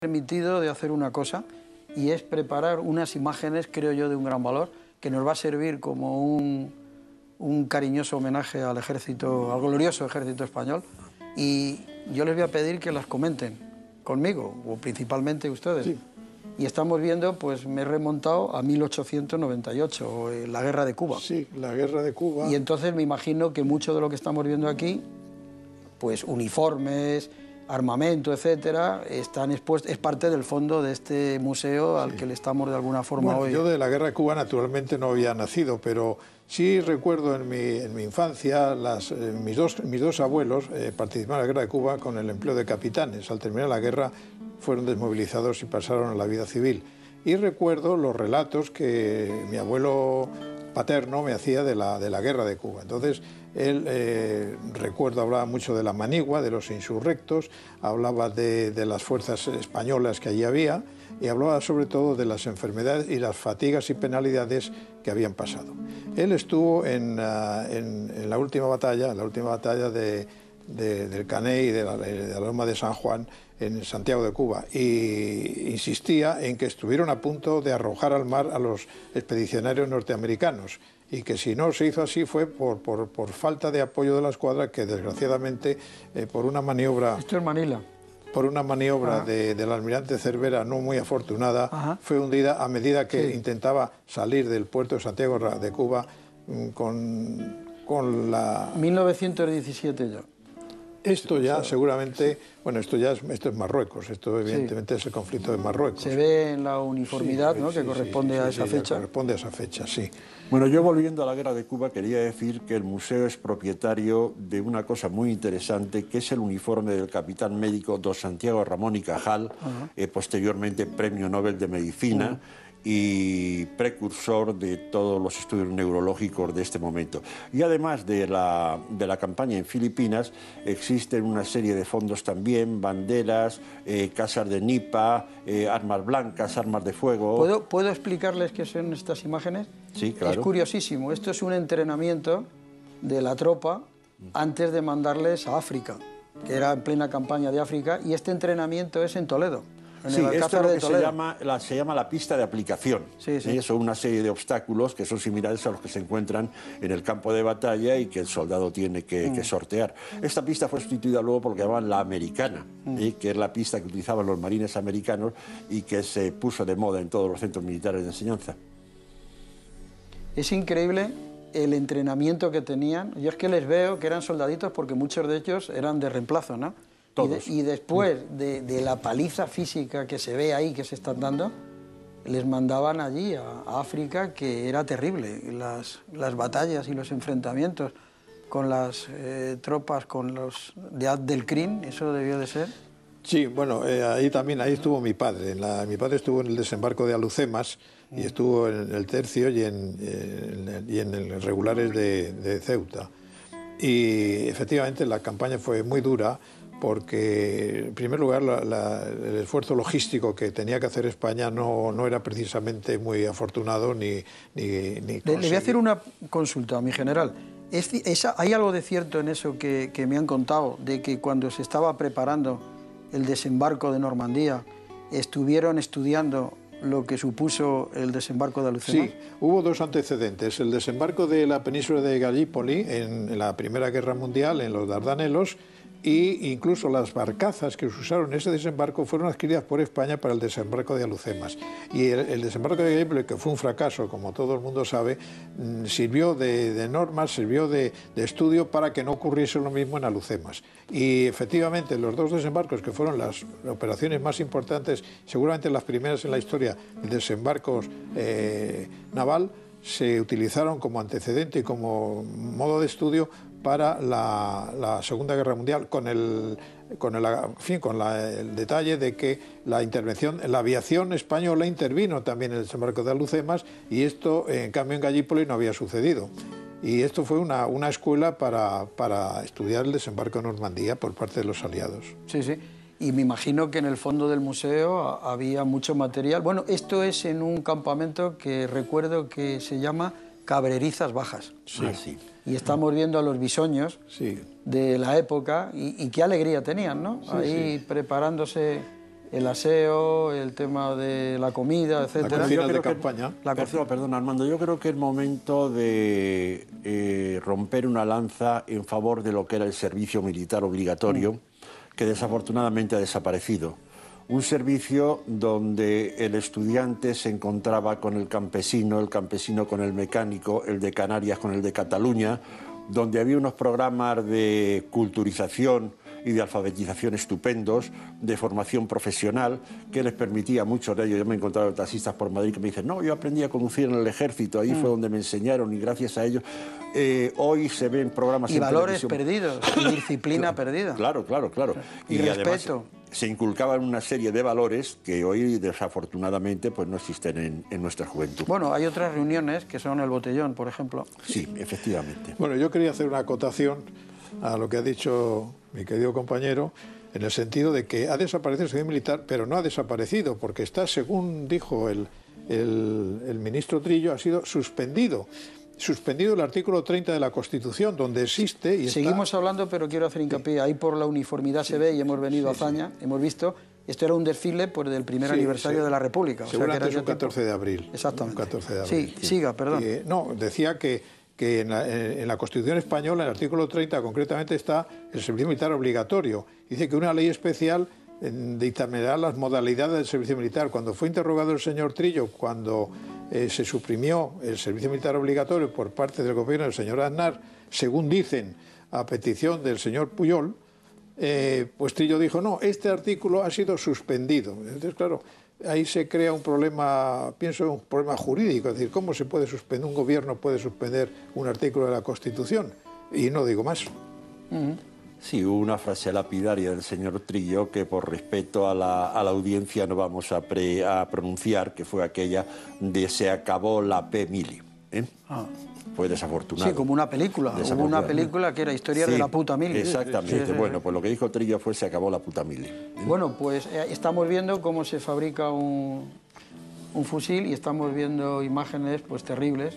permitido de hacer una cosa, y es preparar unas imágenes, creo yo, de un gran valor, que nos va a servir como un cariñoso homenaje al ejército, al glorioso ejército español, y yo les voy a pedir que las comenten conmigo, o principalmente ustedes. Sí. Y estamos viendo, pues me he remontado a 1898, la Guerra de Cuba. Sí, la Guerra de Cuba. Y entonces me imagino que mucho de lo que estamos viendo aquí, pues uniformes, armamento, etcétera, están expuestos, es parte del fondo de este museo al que le estamos de alguna forma hoy. Yo de la Guerra de Cuba naturalmente no había nacido, pero sí recuerdo en mi infancia mis dos abuelos participaron en la Guerra de Cuba con el empleo de capitanes. Al terminar la guerra fueron desmovilizados y pasaron a la vida civil. Y recuerdo los relatos que mi abuelo paterno me hacía de la Guerra de Cuba. Entonces, él, recuerdo, hablaba mucho de la manigua, de los insurrectos, hablaba de las fuerzas españolas que allí había y hablaba sobre todo de las enfermedades y las fatigas y penalidades que habían pasado. Él estuvo en la última batalla del Caney y de la Loma de San Juan en Santiago de Cuba, y insistía en que estuvieron a punto de arrojar al mar a los expedicionarios norteamericanos, y que si no se hizo así fue por falta de apoyo de la escuadra, que desgraciadamente por una maniobra... Esto es Manila. Por una maniobra del almirante Cervera no muy afortunada, fue hundida a medida que intentaba salir del puerto de Santiago de Cuba con la... 1917 ya. Esto ya seguramente, bueno, esto es Marruecos, esto evidentemente es el conflicto de Marruecos. Se ve en la uniformidad, ¿no?, que corresponde a esa fecha. Corresponde a esa fecha, sí. Bueno, yo volviendo a la Guerra de Cuba quería decir que el museo es propietario de una cosa muy interesante, que es el uniforme del capitán médico don Santiago Ramón y Cajal, posteriormente Premio Nobel de Medicina, y precursor de todos los estudios neurológicos de este momento. Y además de la campaña en Filipinas, existen una serie de fondos también, banderas, casas de nipa, armas blancas, armas de fuego... ¿Puedo explicarles qué son estas imágenes? Sí, claro. Es curiosísimo. Esto es un entrenamiento de la tropa antes de mandarles a África, que era en plena campaña de África, y este entrenamiento es en Toledo. Sí, esto es lo que se llama la pista de aplicación. Sí, sí. Son una serie de obstáculos que son similares a los que se encuentran en el campo de batalla y que el soldado tiene que sortear. Esta pista fue sustituida luego por lo que llamaban la americana, que es la pista que utilizaban los marines americanos y que se puso de moda en todos los centros militares de enseñanza. Es increíble el entrenamiento que tenían. Yo es que les veo que eran soldaditos porque muchos de ellos eran de reemplazo, ¿no? Todos. Y después de la paliza física que se ve ahí, que se están dando, les mandaban allí a África, que era terrible. Las batallas y los enfrentamientos con las tropas, con los de Abd el-Krim, eso debió de ser. Sí, bueno, ahí estuvo mi padre. Mi padre estuvo en el desembarco de Alucemas y estuvo en el Tercio y en los regulares de Ceuta. Y efectivamente la campaña fue muy dura, porque, en primer lugar, el esfuerzo logístico que tenía que hacer España no era precisamente muy afortunado ni Le voy a hacer una consulta, mi general. ¿Hay algo de cierto en eso que me han contado, de que cuando se estaba preparando el desembarco de Normandía, estuvieron estudiando lo que supuso el desembarco de Alucemas? Sí, hubo dos antecedentes. El desembarco de la península de Gallipoli en la Primera Guerra Mundial, en los Dardanelos, y incluso las barcazas que se usaron en ese desembarco fueron adquiridas por España para el desembarco de Alucemas. Y el desembarco de Gallipoli, que fue un fracaso, como todo el mundo sabe, sirvió de norma, sirvió de estudio para que no ocurriese lo mismo en Alucemas. Y efectivamente los dos desembarcos, que fueron las operaciones más importantes, seguramente las primeras en la historia de desembarcos naval, se utilizaron como antecedente y como modo de estudio para la Segunda Guerra Mundial, con el detalle de que la aviación española intervino también en el desembarco de Alucemas, y esto, en cambio, en Gallipoli no había sucedido. Y esto fue una escuela para estudiar el desembarco de Normandía por parte de los aliados. Sí, sí. Y me imagino que en el fondo del museo había mucho material. Bueno, esto es en un campamento que recuerdo que se llama Cabrerizas Bajas. Sí. Sí. Y estamos viendo a los bisoños de la época y qué alegría tenían, ¿no? Ahí preparándose el aseo, el tema de la comida, etcétera. La cocina de campaña. Perdón, Armando, yo creo que es momento de romper una lanza en favor de lo que era el servicio militar obligatorio, que desafortunadamente ha desaparecido. Un servicio donde el estudiante se encontraba con el campesino con el mecánico, el de Canarias con el de Cataluña, donde había unos programas de culturización y de alfabetización estupendos, de formación profesional, que les permitía a muchos de ellos. Yo me he encontrado taxistas por Madrid que me dicen, no, yo aprendí a conducir en el ejército, ahí fue donde me enseñaron y gracias a ellos. Hoy se ven programas y en valores televisión. perdidos, y disciplina perdida. Claro. Y respeto. Además, se inculcaban una serie de valores que hoy, desafortunadamente, pues no existen en nuestra juventud. Bueno, hay otras reuniones que son el botellón, por ejemplo. Sí, efectivamente. Bueno, yo quería hacer una acotación a lo que ha dicho mi querido compañero, en el sentido de que ha desaparecido el servicio militar, pero no ha desaparecido, porque está, según dijo el ministro Trillo, ha sido suspendido el artículo 30 de la Constitución, donde existe y Seguimos hablando, pero quiero hacer hincapié, ahí por la uniformidad se ve, y hemos venido a Azaña, hemos visto, esto era un desfile pues, del primer aniversario de la República. Seguramente es un 14 de abril. Exactamente. Un 14 de abril. Sí, siga, perdón. No, decía que en la Constitución española, en el artículo 30, concretamente está el servicio militar obligatorio. Dice que una ley especial dictaminará las modalidades del servicio militar. Cuando fue interrogado el señor Trillo, cuando se suprimió el servicio militar obligatorio por parte del gobierno del señor Aznar, según dicen, a petición del señor Pujol, pues Trillo dijo, no, este artículo ha sido suspendido. Entonces, claro, ahí se crea un problema, pienso, un problema jurídico, es decir, ¿cómo se puede suspender, un gobierno puede suspender un artículo de la Constitución? Y no digo más. Sí, hubo una frase lapidaria del señor Trillo que por respeto a la audiencia no vamos a pronunciar, que fue aquella de se acabó la P. Mili. Fue desafortunado. Sí, como una película. Hubo una película que era Historia de la puta Mili. Exactamente. Sí. Bueno, pues lo que dijo Trillo fue se acabó la puta Mili. Bueno, pues estamos viendo cómo se fabrica un fusil y estamos viendo imágenes pues terribles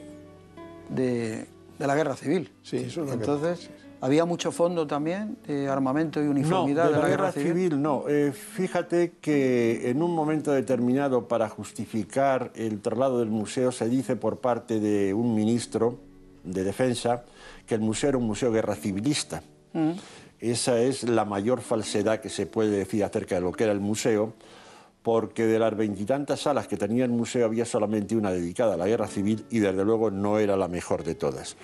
de la guerra civil. Sí, eso es lo Entonces, ¿había mucho fondo también de armamento y uniformidad de la guerra civil? No, fíjate que en un momento determinado, para justificar el traslado del museo, se dice por parte de un ministro de Defensa que el museo era un museo guerra civilista. Esa es la mayor falsedad que se puede decir acerca de lo que era el museo, porque de las 20 y tantas salas que tenía el museo había solamente una dedicada a la guerra civil y desde luego no era la mejor de todas.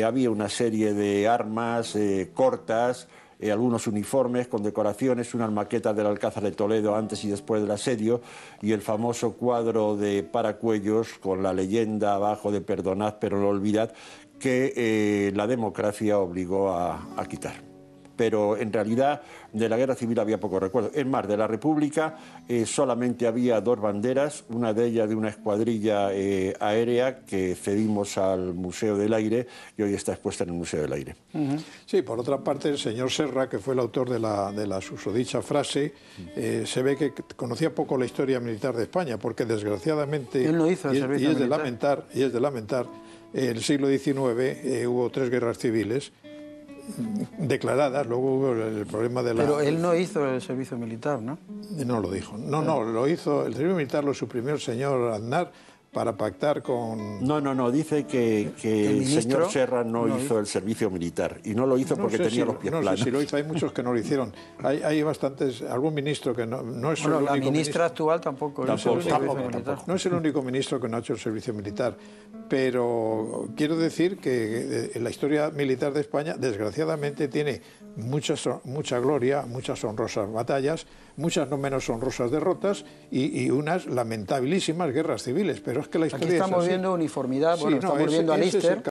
Había una serie de armas cortas, algunos uniformes con decoraciones, unas maquetas del Alcázar de Toledo antes y después del asedio y el famoso cuadro de Paracuellos con la leyenda abajo de perdonad pero no olvidad que la democracia obligó a quitar. Pero en realidad de la guerra civil había poco recuerdo. Es más, de la República solamente había dos banderas, una de ellas de una escuadrilla aérea que cedimos al Museo del Aire y hoy está expuesta en el Museo del Aire. Sí, por otra parte, el señor Serra, que fue el autor de la susodicha frase, se ve que conocía poco la historia militar de España, porque desgraciadamente, él no hizo el servicio militar. Y es de lamentar, en el siglo XIX hubo 3 guerras civiles declaradas, luego hubo el problema de la... Pero él no hizo el servicio militar, ¿no? No lo dijo. No, lo hizo, el servicio militar lo suprimió el señor Aznar para pactar con... No, dice que el señor Serra no hizo el servicio militar y no lo hizo porque tenía los pies planos. No sé si lo hizo, hay muchos que no lo hicieron. Hay bastantes, algún ministro que no es el único la ministra actual tampoco. No es el único ministro que no ha hecho el servicio militar, pero quiero decir que la historia militar de España desgraciadamente tiene mucha gloria, muchas honrosas batallas, muchas no menos honrosas derrotas y unas lamentabilísimas guerras civiles, pero es que la historia Aquí estamos es así. viendo uniformidad, Sí, bueno, estamos viendo a Lister.